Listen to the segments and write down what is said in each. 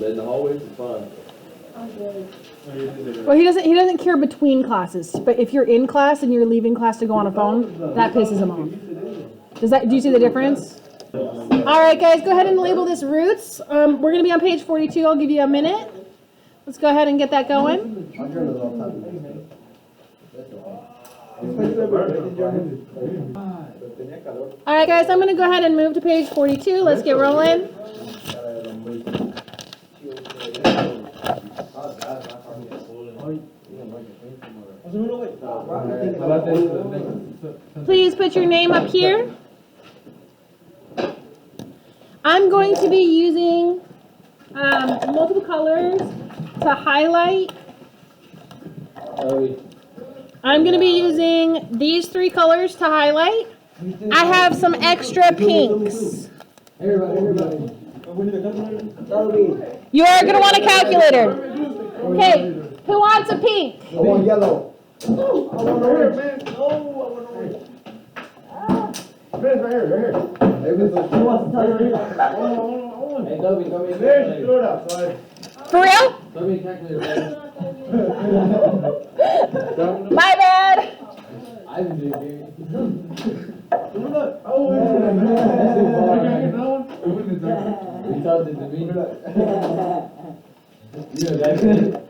but in the hallways, it's fine. Well, he doesn't care between classes, but if you're in class and you're leaving class to go on a phone, that pisses him off. Do you see the difference? All right, guys, go ahead and label this roots. We're going to be on page 42. I'll give you a minute. Let's go ahead and get that going. All right, guys, I'm going to go ahead and move to page 42. Let's get rolling. Please put your name up here. I'm going to be using multiple colors to highlight. I'm going to be using these 3 colors to highlight. I have some extra pinks. You are going to want a calculator. Okay, who wants a pink? I want yellow. I want orange, man. No, I want orange. Man, right here. Who wants to touch it? Hey, Toby, come here. There, just throw it out. Sorry. For real? Toby, calculator. My bad. I didn't do it. Oh, You told it to me.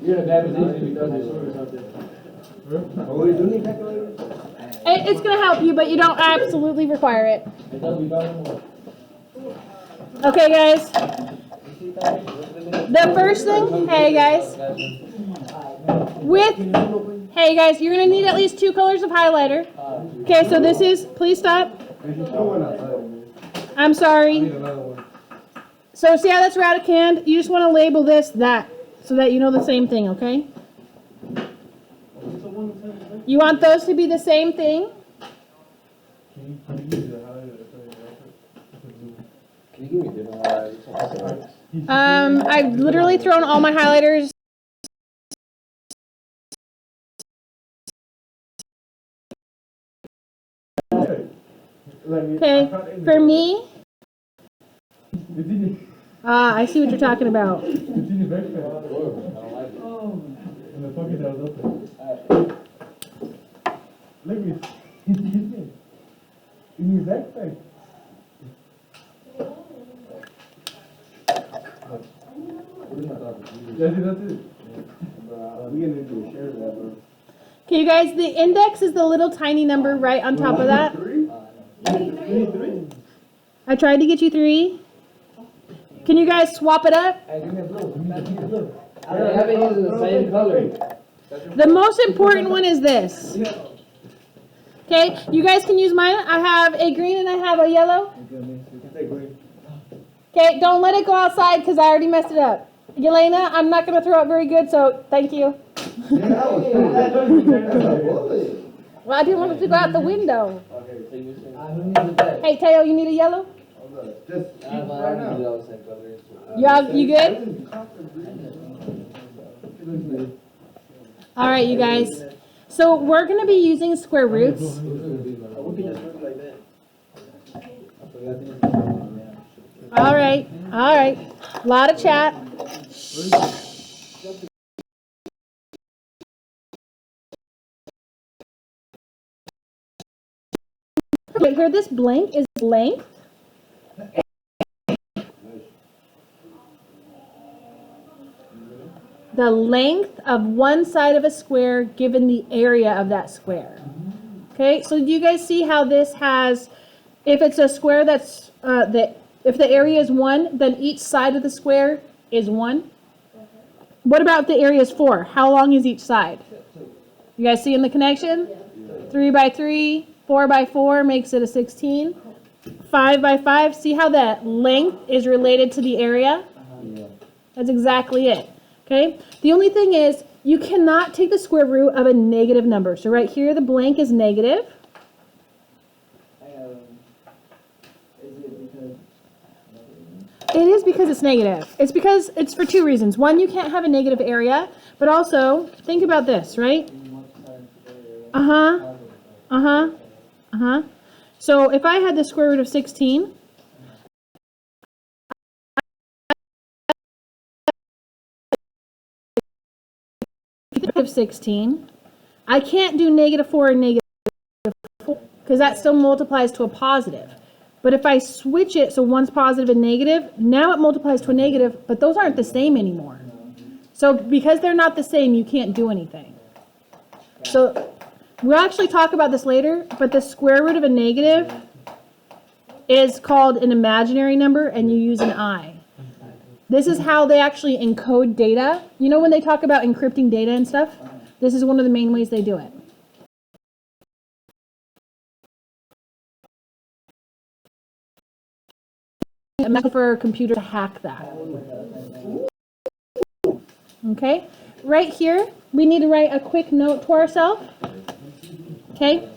You're in a bad position if you thought this or something. It's going to help you, but you don't absolutely require it. Hey, Toby, more. Okay, guys. The first thing, hey guys, you're going to need at least 2 colors of highlighter. Okay, so this is, please stop. I'm sorry. So see how that's Radicand? You just want to label this that, so that you know the same thing, okay? You want those to be the same thing? Can you give me a different highlighter? I've literally thrown all my highlighters. Okay, for me, I see what you're talking about. It's in your backpack. I don't like it. In the pocket that was open. Look at it. In your backpack. That's it. We gonna do a share of that, bro. Okay, you guys, the index is the little tiny number right on top of that. 3? I tried to get you 3. Can you guys swap it up? I haven't used the same color. The most important one is this. Okay, you guys can use mine. I have a green and I have a yellow. Okay, don't let it go outside because I already messed it up. Yelena, I'm not going to throw it very good, so thank you. Well, I didn't want it to go out the window. Hey, Teo, you need a yellow? You good? All right, you guys. So we're going to be using square roots. All right. A lot of chat. Okay, where this blank is length. The length of one side of a square given the area of that square. Okay, so do you guys see how this has, if it's a square that's, if the area is 1, then each side of the square is 1? What about the area is 4? How long is each side? You guys seeing the connection? 3 by 3, 4 by 4 makes it a 16. 5 by 5, see how that length is related to the area? That's exactly it. Okay, the only thing is you cannot take the square root of a negative number. So right here, the blank is negative. It is because it's negative. It's because it's for 2 reasons. One, you can't have a negative area, but also think about this, right? So if I had the square root of 16, negative 16. I can't do negative 4 and negative 4 because that still multiplies to a positive. But if I switch it so one's positive and negative, now it multiplies to a negative, but those aren't the same anymore. So because they're not the same, you can't do anything. So we'll actually talk about this later, but the square root of a negative is called an imaginary number, and you use an I. This is how they actually encode data. You know when they talk about encrypting data and stuff? This is one of the main ways they do it. For a computer to hack that. Okay, right here, we need to write a quick note to ourselves. Okay,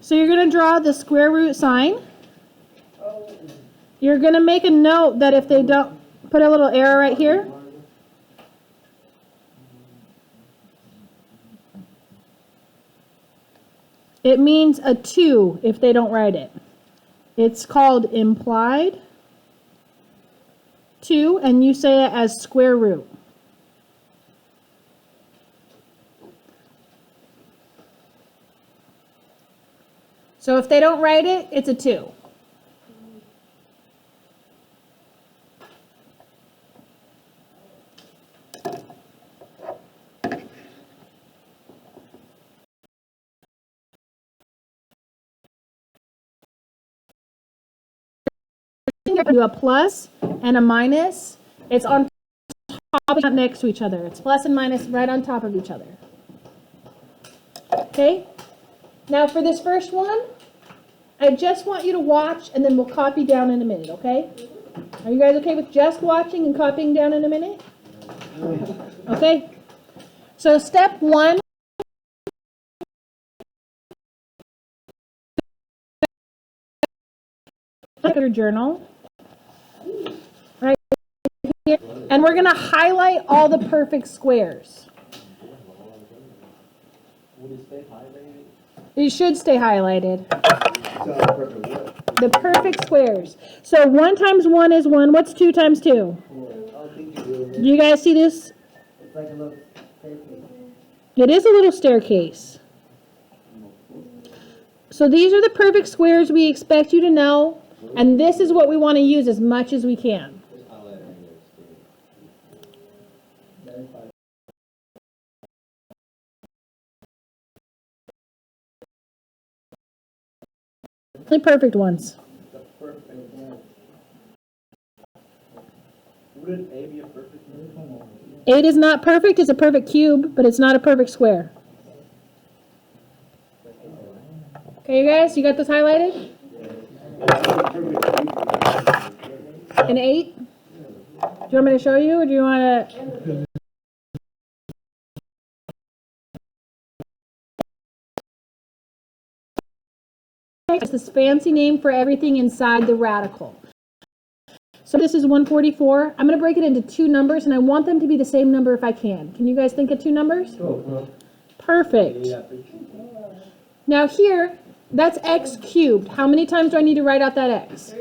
so you're going to draw the square root sign. You're going to make a note that if they don't, put a little arrow right here. It means a 2 if they don't write it. It's called implied 2, and you say it as square root. So if they don't write it, it's a 2. Do a plus and a minus. It's on top, not next to each other. It's plus and minus right on top of each other. Okay? Now for this first one, I just want you to watch and then we'll copy down in a minute, okay? Are you guys okay with just watching and copying down in a minute? Okay? So step 1. Your journal. Right here. And we're going to highlight all the perfect squares. It should stay highlighted. The perfect squares. So 1 times 1 is 1. What's 2 times 2? Do you guys see this? It's like a little staircase. It is a little staircase. So these are the perfect squares we expect you to know. And this is what we want to use as much as we can. The perfect ones. Wouldn't A be a perfect number? 8 is not perfect. It's a perfect cube, but it's not a perfect square. Okay, you guys, you got this highlighted? An 8? Do you want me to show you, or do you want to? It's this fancy name for everything inside the radical. So this is 144. I'm going to break it into 2 numbers, and I want them to be the same number if I can. Can you guys think of 2 numbers? Perfect. Now here, that's x cubed. How many times do I need to write out that x?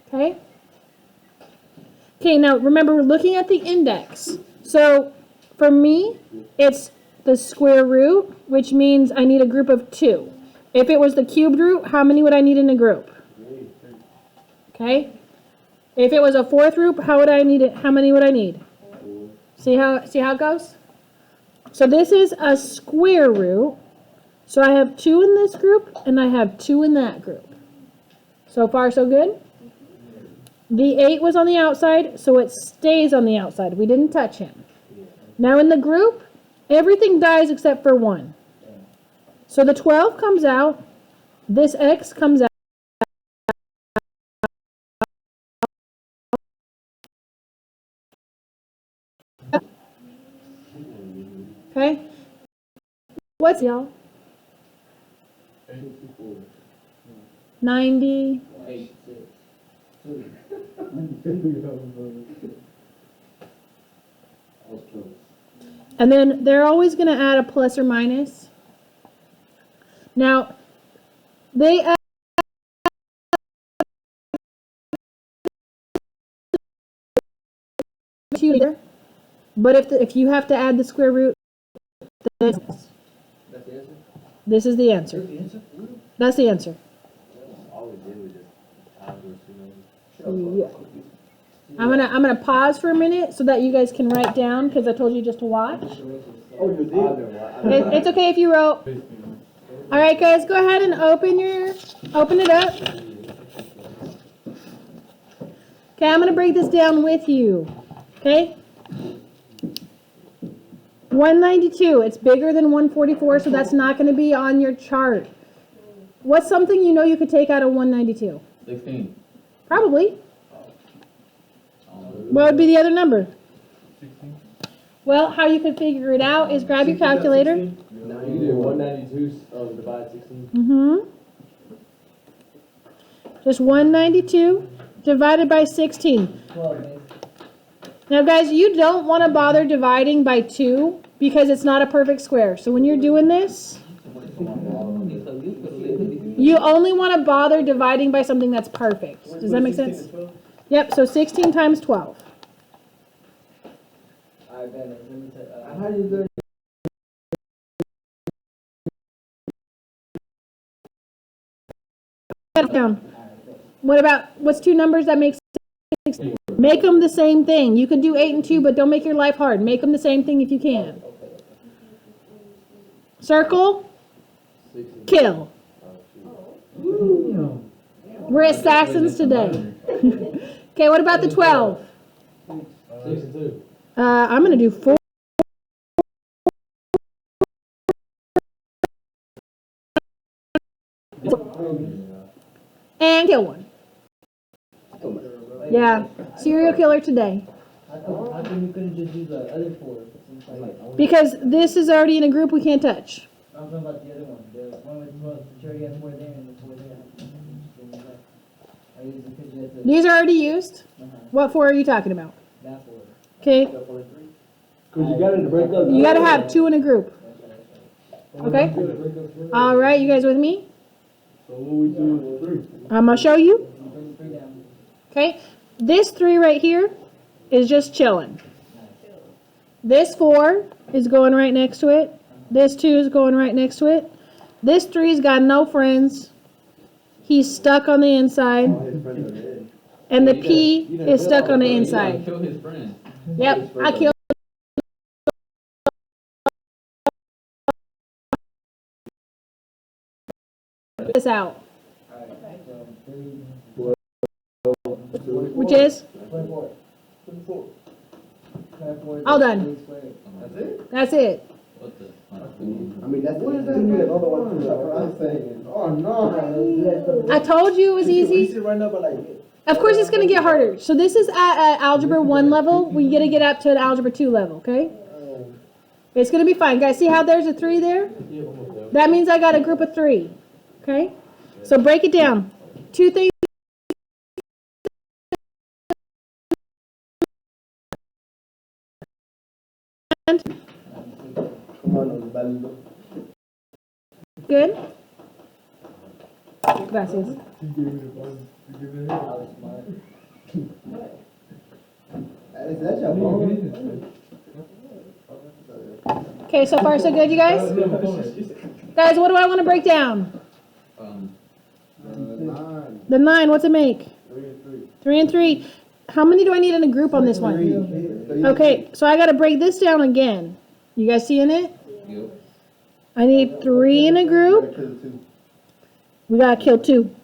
Okay. Okay, now remember we're looking at the index. So for me, it's the square root, which means I need a group of 2. If it was the cubed root, how many would I need in a group? Okay. If it was a 4th root, how many would I need? See how it goes? So this is a square root. So I have 2 in this group, and I have 2 in that group. So far, so good? The 8 was on the outside, so it stays on the outside. We didn't touch him. Now in the group, everything dies except for 1. So the 12 comes out. This x comes out. Okay? What's y'all? 90. And then they're always going to add a plus or minus. Now, they add But if you have to add the square root, then That's the answer? this is the answer. The answer? That's the answer. All we did was just times those two numbers. Yeah. I'm gonna pause for a minute so that you guys can write down, because I told you just to watch. Oh, you did? It's okay if you wrote. All right, guys, go ahead and open it up. Okay, I'm gonna break this down with you. Okay. 192, it's bigger than 144, so that's not gonna be on your chart. What's something you know you could take out of 192? 16. Probably. What would be the other number? 16. Well, how you could figure it out is grab your calculator. No, you do 192 divide 16. Mm-hmm. Just 192 divided by 16. Now, guys, you don't want to bother dividing by 2 because it's not a perfect square. So when you're doing this, you only want to bother dividing by something that's perfect. Does that make sense? Yep, so 16 times 12. How do you learn? Down. What's two numbers that make 16? Make them the same thing. You could do 8 and 2, but don't make your life hard. Make them the same thing if you can. Circle, kill. We're assassins today. Okay, what about the 12? 62. I'm going to do 4. And kill one. Yeah, serial killer today. How come you couldn't just do the other 4? Because this is already in a group we can't touch. I'm talking about the other one. The one with 12. You already have 4 there and the 4 there. Are you using because you had to These are already used. What 4 are you talking about? that 4? Okay, Because you got it to break up. you got to have 2 in a group. Okay? All right, you guys with me? So what we do with 3? I'm going to show you. You bring 3 down. Okay? This 3 right here is just chilling. This 4 is going right next to it. This 2 is going right next to it. This 3's got no friends. He's stuck on the inside. And the P is stuck on the inside. Kill his friend. Yep, I killed. This out. Which is 24. all done. That's it? That's it. What the? I mean, that's what is that? Another one. That's what I'm saying. Oh, no. I told you it was easy. right now, but like. Of course, it's going to get harder. So this is at Algebra 1 level. We got to get up to an Algebra 2 level, okay? It's going to be fine. Guys, see how there's a 3 there? That means I got a group of 3, okay? So break it down. 2 things. Come on, Baldo. Good? Gracias. That's your phone. Okay, so far so good, you guys? Guys, what do I want to break down? The 9, what's it make? 3 and 3. How many do I need in a group on this one? Okay, so I got to break this down again. You guys seeing it? Yep. I need 3 in a group. We got to kill 2.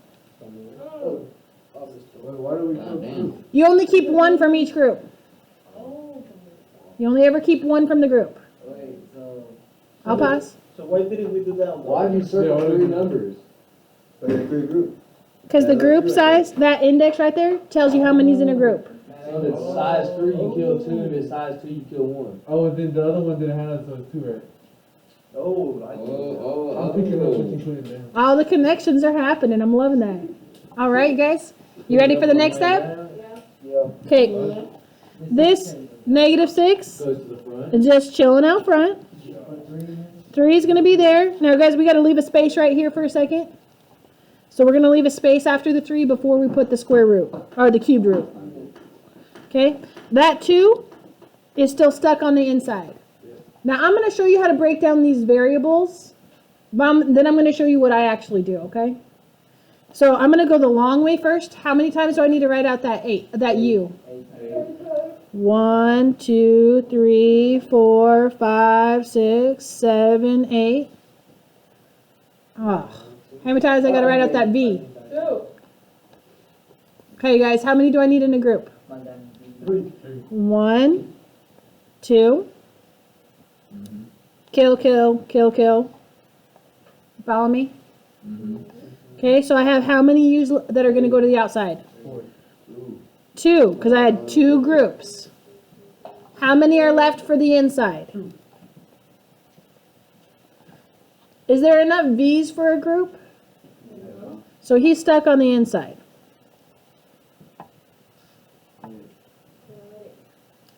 Why do we God damn. You only keep 1 from each group. You only ever keep 1 from the group. Wait, so I'll pause. So why didn't we do that? Why do you circle 3 numbers? For your 3 group. Because the group size, that index right there, tells you how many's in a group. So if it's size 3, you kill 2. If it's size 2, you kill 1. Oh, then the other one didn't have so 2, right? I'm picking up what you put in there. All the connections are happening. I'm loving that. All right, you guys. You ready for the next step? Okay. This -6 Goes to the front. is just chilling out front. 3 is going to be there. Now, guys, we got to leave a space right here for a second. So we're going to leave a space after the 3 before we put the square root, or the cubed root. Okay? That 2 is still stuck on the inside. Now I'm gonna show you how to break down these variables, but then I'm gonna show you what I actually do, okay? So I'm gonna go the long way first. How many times do I need to write out that U? 1, 2, 3, 4, 5, 6, 7, 8. Oh, how many times I gotta write out that V? Okay, guys, how many do I need in a group? 1, 2. Kill, kill, kill, kill. Follow me? Okay, so I have how many U's that are gonna go to the outside? 2, because I had 2 groups. How many are left for the inside? Is there enough V's for a group? So he's stuck on the inside.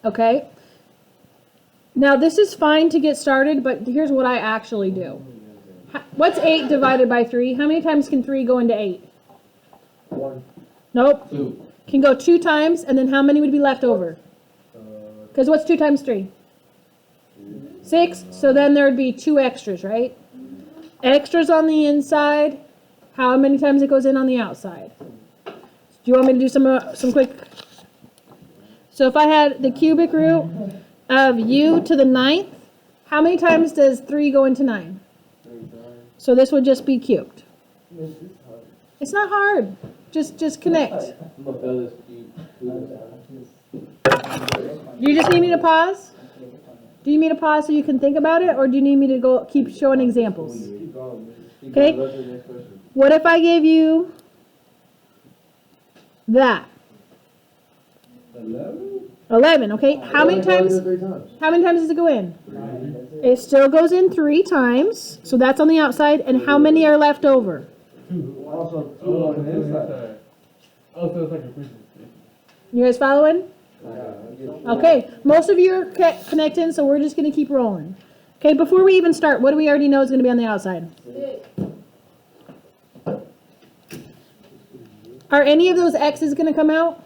Okay. Now this is fine to get started, but here's what I actually do. What's 8 divided by 3? How many times can 3 go into 8? 1. Nope. 2. Can go 2 times, and then how many would be left over? Because what's 2 times 3? 6. So then there would be 2 extras, right? Extras on the inside. How many times it goes in on the outside? Do you want me to do some quick? So if I had the cubic root of U to the 9th, how many times does 3 go into 9? So this would just be cubed. It's not hard. Just connect. You just need me to pause? Do you need me to pause so you can think about it, or do you need me to go keep showing examples? Okay. What if I gave you that? 11, okay. How many times does it go in? It still goes in 3 times, so that's on the outside, and how many are left over? Also, two Oh, on the inside. Oh, so it's like a prison station. You guys following? Okay, most of you are connecting, so we're just gonna keep rolling. Okay, before we even start, what do we already know is gonna be on the outside? Are any of those X's gonna come out?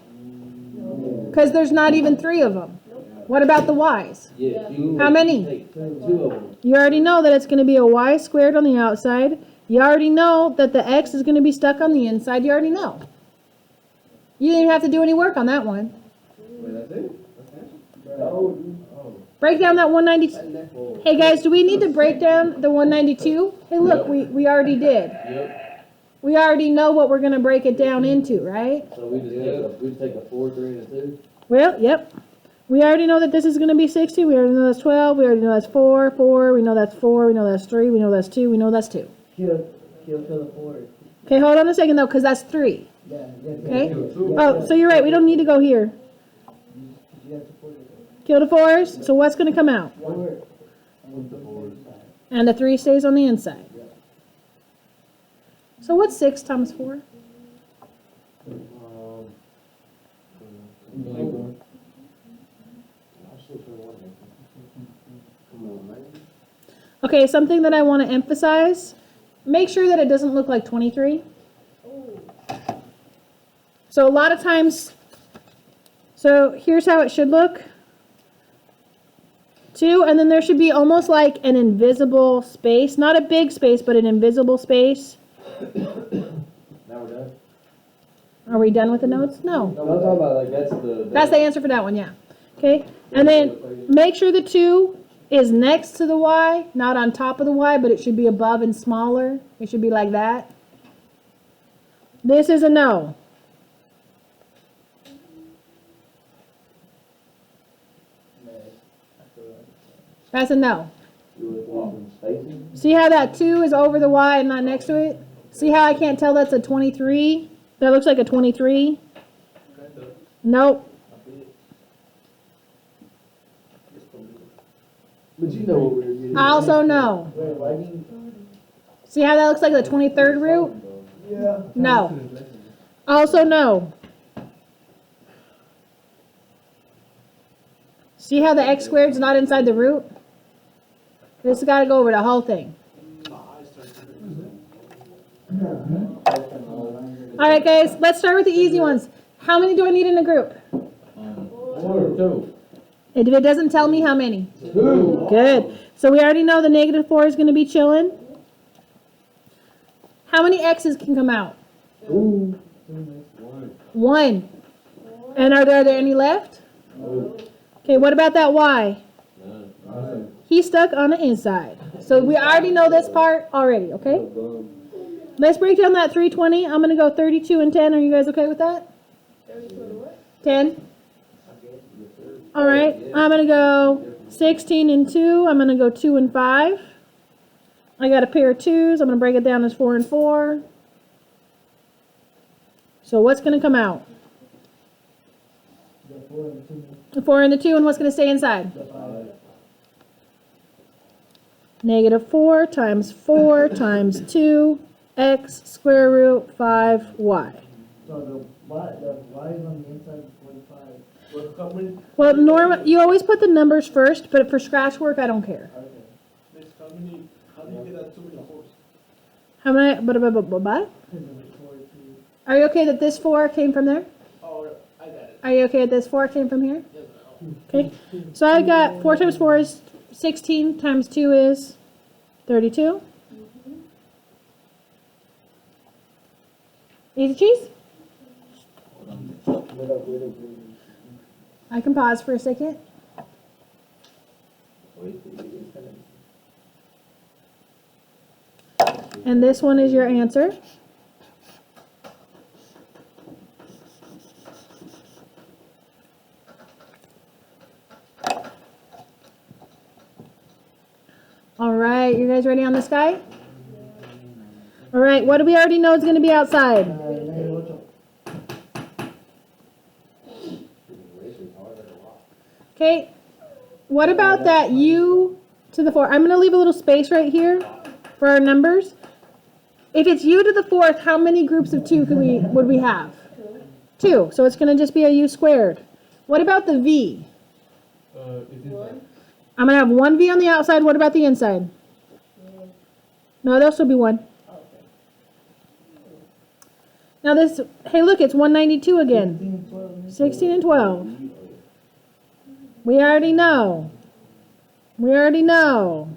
Because there's not even 3 of them. What about the Y's? Yeah. How many? Take 2 of them. You already know that it's gonna be a Y squared on the outside. You already know that the X is gonna be stuck on the inside. You already know. You didn't even have to do any work on that one. Wait, that's it? Break down that 192. Hey guys, do we need to break down the 192? Hey look, we already did. Yep. We already know what we're gonna break it down into, right? So we just take a 4, 3, and a 2. Well, yep. We already know that this is gonna be 60. We already know that's 12. We already know that's 4, 4. We know that's 4. We know that's 3. We know that's 2. We know that's 2. Kill the 4. Okay, hold on a second though, because that's 3. Yeah, Okay? Oh, so you're right. We don't need to go here. you have to put it. Kill the 4s. So what's gonna come out? 4. And the 3 stays on the inside. So what's 6 times 4? Okay, something that I want to emphasize. Make sure that it doesn't look like 23. So a lot of times, so here's how it should look. 2, and then there should be almost like an invisible space. Not a big space, but an invisible space. Now we're done. Are we done with the notes? No. No, I'm talking about like That's the answer for that one, yeah. Okay, and then make sure the 2 is next to the Y, not on top of the Y, but it should be above and smaller. It should be like that. This is a no. That's a no. See how that 2 is over the Y and not next to it? See how I can't tell that's a 23? That looks like a 23. Nope. But you know what we're getting. I also know. Wait, why do you? See how that looks like the 23rd root? Yeah. No. Also no. See how the x squared's not inside the root? This has got to go over the whole thing. All right, guys, let's start with the easy ones. How many do I need in a group? 2. If it doesn't tell me how many. Good. So we already know the -4 is gonna be chilling. How many x's can come out? One. And are there any left? Okay, what about that y? He's stuck on the inside. So we already know this part already, okay? Let's break down that 320. I'm gonna go 32 and 10. Are you guys okay with that? 10. All right, I'm gonna go 16 and 2. I'm gonna go 2 and 5. I got a pair of 2s. I'm gonna break it down as 4 and 4. So what's gonna come out? The 4 and 2, The 4 and the 2, and what's gonna stay inside? the 5. -4 times 4 times 2, x square root 5y. So the y is on the inside, 45. What, how many, Well, you always put the numbers first, but for scratch work, I don't care. Okay. Miss, how do you get that 2 many 4s? How many, but, Because of the 42. are you okay that this 4 came from there? Oh, I got it. Are you okay that this 4 came from here? Yes, I know. Okay, so I got 4 times 4 is 16 times 2 is 32. Easy cheese? I can pause for a second. And this one is your answer. All right, you guys ready on this guy? All right, what do we already know is going to be outside? Okay, what about that u to the 4? I'm going to leave a little space right here for our numbers. If it's u to the 4th, how many groups of 2 would we have? 2, so it's going to just be a u squared. What about the v? It's inside. I'm going to have one v on the outside. What about the inside? No, there'll still be one. Now this, hey look, it's 192 again. 16 and 12. We already know. We already know.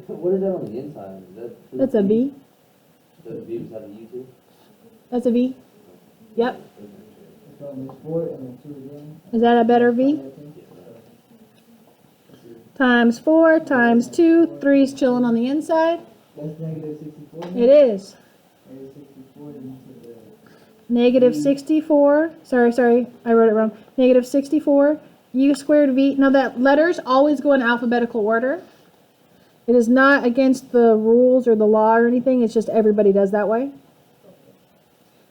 What is that on the inside? Is that food? That's a v. The views have a YouTube? That's a v. Yep. So there's 4 and then 2 again. Is that a better v? Times 4 times 2. 3's chilling on the inside. That's -64. It is. -64 into the. Negative 64. Sorry, I wrote it wrong. Negative 64. U squared v. Now that letters always go in alphabetical order. It is not against the rules or the law or anything. It's just everybody does that way.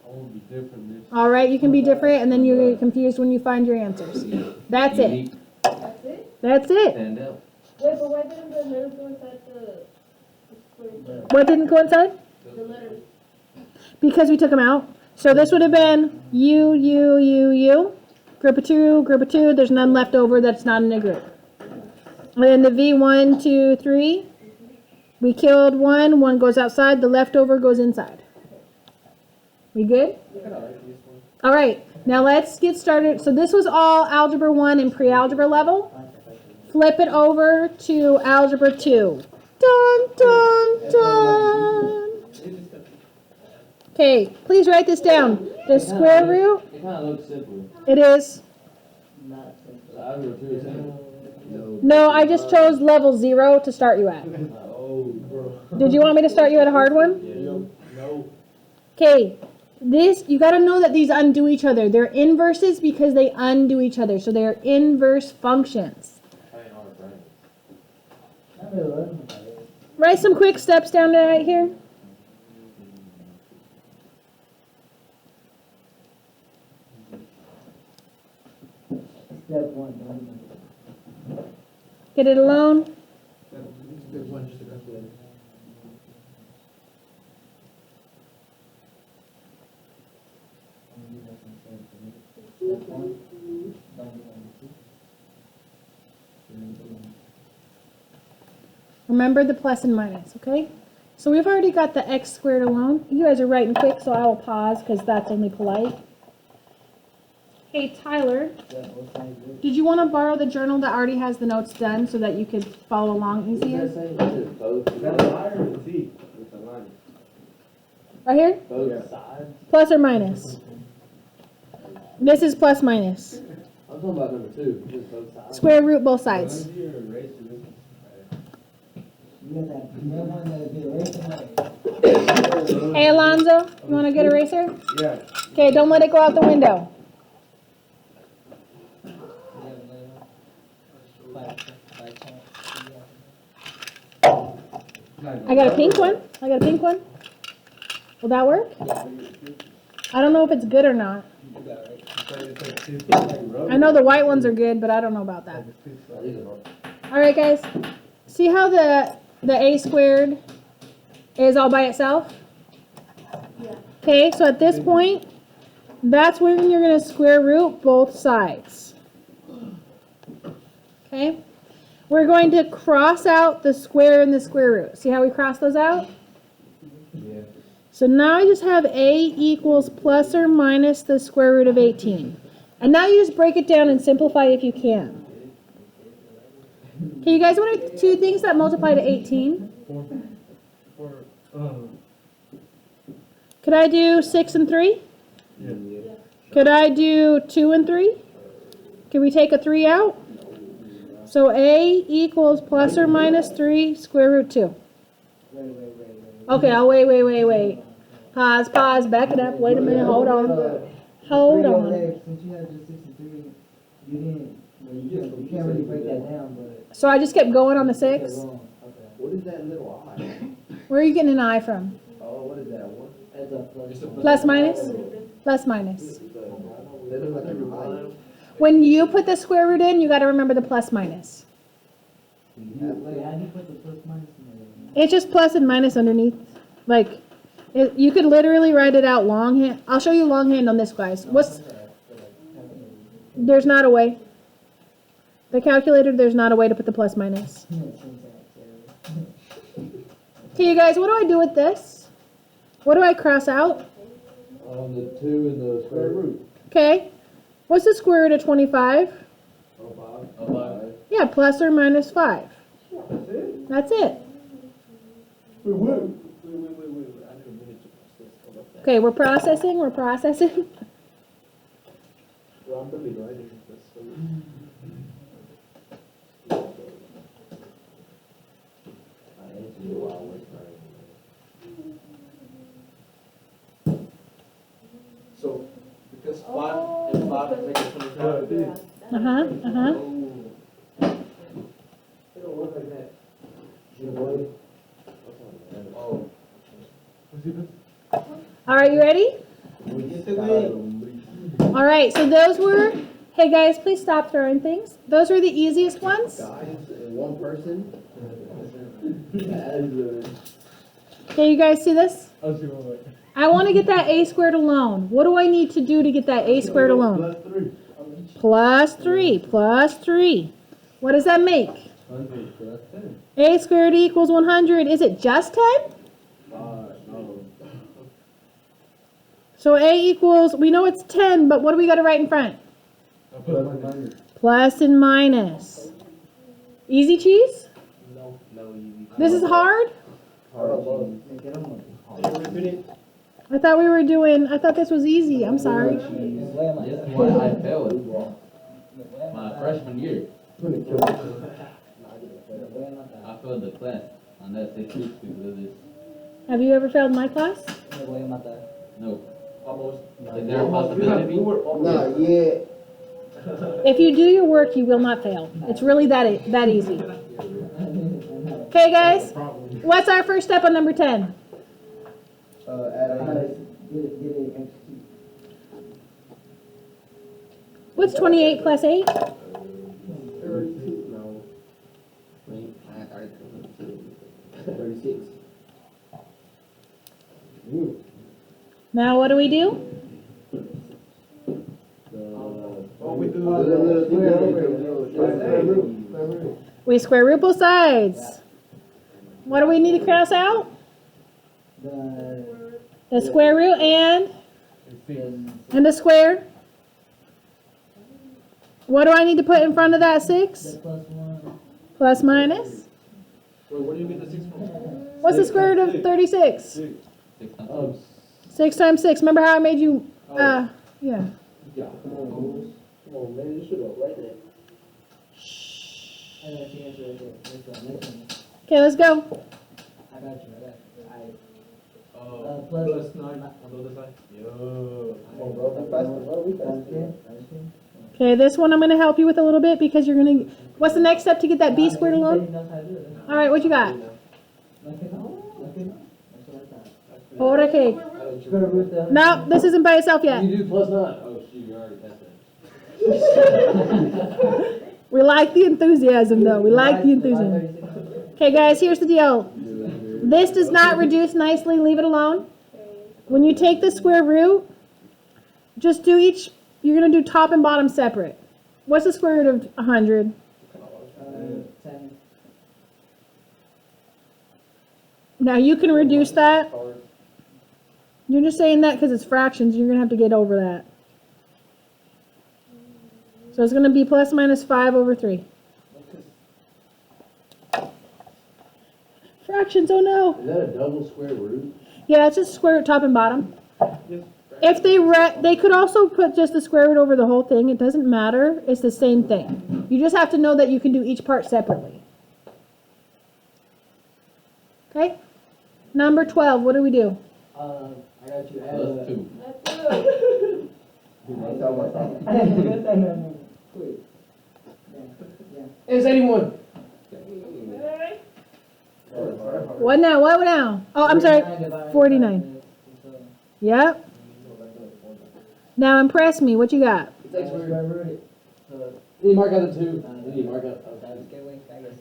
I will be different, Miss. All right, you can be different, and then you get confused when you find your answers. That's it. Unique. That's it? That's it. Stand out. Wait, but why didn't the letters go inside the square? What didn't go inside? The letters. Because we took them out. So this would have been U, U, U, U. Group of 2, group of 2. There's none left over that's not in a group. And then the V, 1, 2, 3. We killed one. One goes outside. The leftover goes inside. We good? All right. Now let's get started. So this was all Algebra 1 and pre-algebra level. Flip it over to Algebra 2. Dun, dun, dun. Okay, please write this down. The square root, It kind of looks simpler. it is, Not simple. So I would do simple. no, I just chose level 0 to start you at. Oh, bro. Did you want me to start you at a hard one? No. Okay, this, you gotta know that these undo each other. They're inverses because they undo each other. So they're inverse functions. I ain't hard brain. Not really learning about it. Write some quick steps down right here. Step 1. don't even- Get it alone. Step 1. Don't even- Remember the plus and minus, okay? So we've already got the x squared alone. You guys are writing quick, so I will pause because that's only polite. Hey, Tyler, Yeah, both sides of it. did you want to borrow the journal that already has the notes done so that you could follow along What does easier? that say? Is it both? Is that a lie or a T? It's a line. Right here? Both sides? Plus or minus? This is plus minus. I'm talking about number two. Is it both sides? Square root both sides. Why is your eraser this? You got that one that be erasing. Hey, Alonzo, you want a good eraser? Yeah. Okay, don't let it go out the window. I got a pink one. I got a pink one. Will that work? I don't know if it's good or not. I know the white ones are good, but I don't know about that. All right, guys. See how the a squared is all by itself? Okay, so at this point, that's when you're going to square root both sides. Okay? We're going to cross out the square and the square root. See how we cross those out? Yeah. So now I just have a equals plus or minus the square root of 18. And now you just break it down and simplify if you can. Okay, you guys want to two things that multiply to 18? Could I do 6 and 3? Yeah. Could I do 2 and 3? Can we take a 3 out? So a equals plus or minus 3 square root 2. Wait. Okay, I'll wait. Pause, back it up. Wait a minute, hold on. Hold Three over on. there, since you had just 63, you didn't, well, you can't really break that down, but. So I just kept going on the 6. Okay. What is that little eye? Where are you getting an I from? Oh, what is that one? That's a plus. Plus minus? Plus minus. That looks like a line. When you put the square root in, you got to remember the plus minus. Wait, how do you put the plus minus in there? It's just plus and minus underneath. Like, you could literally write it out longhand. I'll show you longhand on this, guys. There's not a way. The calculator, there's not a way to put the plus minus. Okay, you guys, what do I do with this? What do I cross out? The 2 and the square root. Okay. What's the square root of 25? Oh, 5. Yeah, plus or minus 5. That's it. Wait. I need a minute to process all of that. Okay, we're processing. Well, I'm gonna be writing this. So. I answered you while I was writing. So, because 5 and 5 is making 25. It is. Uh-huh. It don't look like that. Oh. Was it this? All right, you ready? All right, so those were, hey guys, please stop throwing things. Those were the easiest ones. Guys, and one person. Okay, you guys see this? I'll see one way. I want to get that a squared alone. What do I need to do to get that a squared alone? Plus 3. Plus 3. What does that make? 100 plus 10. A squared equals 100. Is it just 10? No. So a equals, we know it's 10, but what do we got to write in front? I'll put 100. Plus and minus. Easy cheese? No, you. This is hard? I thought this was easy. I'm sorry. This is why I failed my freshman year. I failed the class on that 6 weeks because of this. Have you ever failed my class? No. Almost. Is there a possibility? Not yet. If you do your work, you will not fail. It's really that easy. Okay, guys. What's our first step on number 10? What's 28 plus 8? 36. Now what do we do? We square root both sides. What do we need to cross out? The square root and the square. What do I need to put in front of that 6? The +1. Plus minus? Wait, what do you mean the 6 from? What's the square root of 36? 6 times Oh, 6 times 6. Remember how I made you, yeah. yeah, come on, man, you should have right there. I got your answer right there. Next one. Okay, let's go. I got you. Plus- Plus 9 on the other side. Yo. Come on, bro, be faster, bro, we faster. Okay, this one I'm gonna help you with a little bit because you're gonna, what's the next step to get that b squared alone? All right, what you got? Ora cake. Square root the. No, this isn't by itself yet. You do +9. Oh, shoot, you already passed that. We like the enthusiasm though. We like the enthusiasm. Okay, guys, here's the deal. This does not reduce nicely. Leave it alone. When you take the square root, just do each, you're going to do top and bottom separate. What's the square root of 100? 10. Now you can reduce that. You're just saying that because it's fractions. You're going to have to get over that. So it's going to be plus minus 5 over 3. Fractions, oh no. Is that a double square root? Yeah, it's just square root top and bottom. If they could also put just the square root over the whole thing. It doesn't matter. It's the same thing. You just have to know that you can do each part separately. Okay? Number 12, what do we do? I got you. plus 2. That's good. Tell myself. Quick. Yeah. It's 81. Alright. What now? What now? Oh, I'm sorry. 49. Yep. Now impress me. What you got? Thanks for Square root it. So, You need to mark out the 2. You need to mark out. get away, I guess.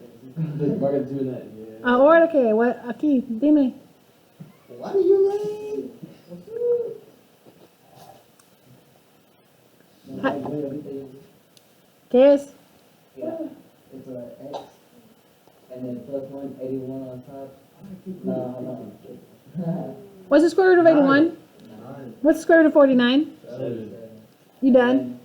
Mark out the 2 in that. Yeah. Ahora que, what? Aquí, dime. What are you laying? ¿Qué es? Yeah, it's a X, and then +1, 81 on top. No, What's the square root of 81? What's the square root of 49? 7. You done?